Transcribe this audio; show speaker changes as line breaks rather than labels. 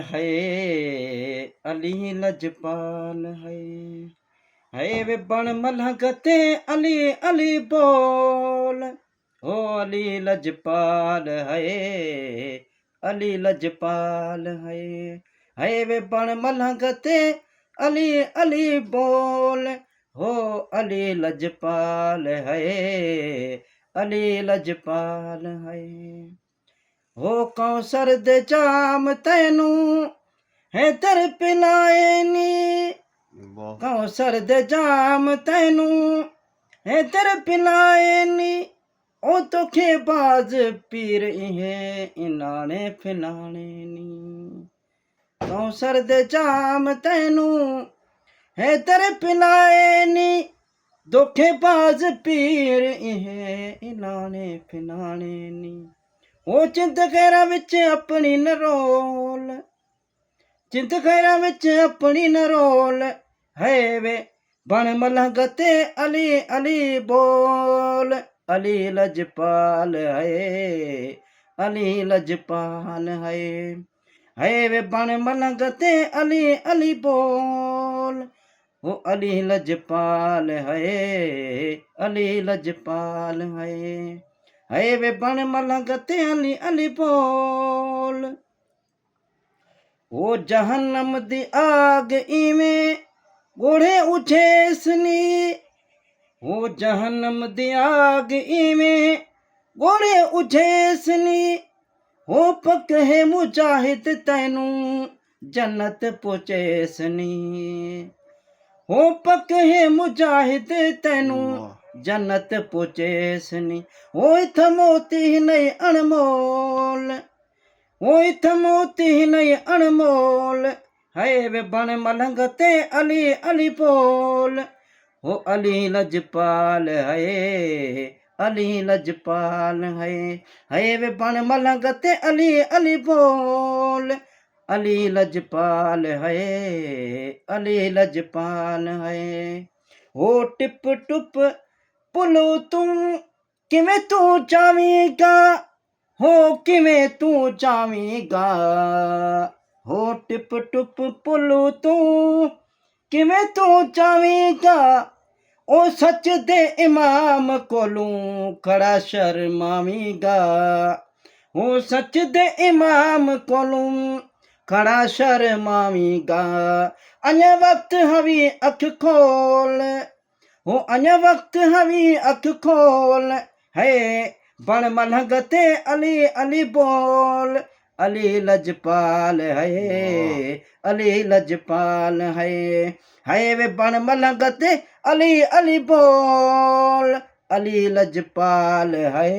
है अली लजपाल है वे बण मलहगते अली अली बोल हो अली लजपाल है अली लजपाल है वे बण मलहगते अली अली बोल हो अली लजपाल है अली लजपाल है हो कौसर दे जाम तैनू है तर पिलाए नी कौसर दे जाम तैनू है तर पिलाए नी ओ तोखे बाज पीर इहे इनाने फिलाने नी कौसर दे जाम तैनू है तर पिलाए नी दोखे बाज पीर इहे इनाने फिलाने नी ਉਹ ਚਿੰਤ ਖੈਰਾਂ ਵਿੱਚ ਆਪਣੀ ਨਰੋਲ ਚਿੰਤ ਖੈਰਾਂ ਵਿੱਚ ਆਪਣੀ ਨਰੋਲ ਹੈ ਵੇ ਬਣ ਮਲਹਗਤੇ ਅਲੀ ਅਲੀ ਬੋਲ ਅਲੀ ਲਜਪਾਲ ਹੈ ਅਲੀ ਲਜਪਾਲ ਹੈ ਵੇ ਬਣ ਮਲਹਗਤੇ ਅਲੀ ਅਲੀ ਬੋਲ ਉਹ ਅਲੀ ਲਜਪਾਲ ਹੈ ਅਲੀ ਲਜਪਾਲ है वे बण मलहगते अली अली बोल ओ जहन्नम दी आग इवें गोढ़े उछेसनी ओ जहन्नम दी आग इवें गोढ़े उछेसनी हो पक है मुजाहिद तैनू जन्नत पहुंचेसनी हो पक है मुजाहिद तैनू जन्नत पहुंचेसनी ओ इथ मोती नहीं अनमोल ओ इथ मोती नहीं अनमोल है वे बण मलहगते अली अली बोल हो अली लजपाल है अली लजपाल है वे बण मलहगते अली अली बोल अली लजपाल है अली लजपाल है हो टिप टुप पुलू तू किवें तू चावेगा हो किवें तू चावेगा हो टिप टुप पुलू तू किवें तू चावेगा ओ सच दे इमाम कोलू खड़ा शर्मावेगा हो सच दे इमाम कोलू खड़ा शर्मावेगा अञा वक्त हवी अख खोल हो अञा वक्त हवी अख खोल है बण मलहगते अली अली बोल अली लजपाल है अली लजपाल है वे बण मलहगते अली अली बोल अली लजपाल है।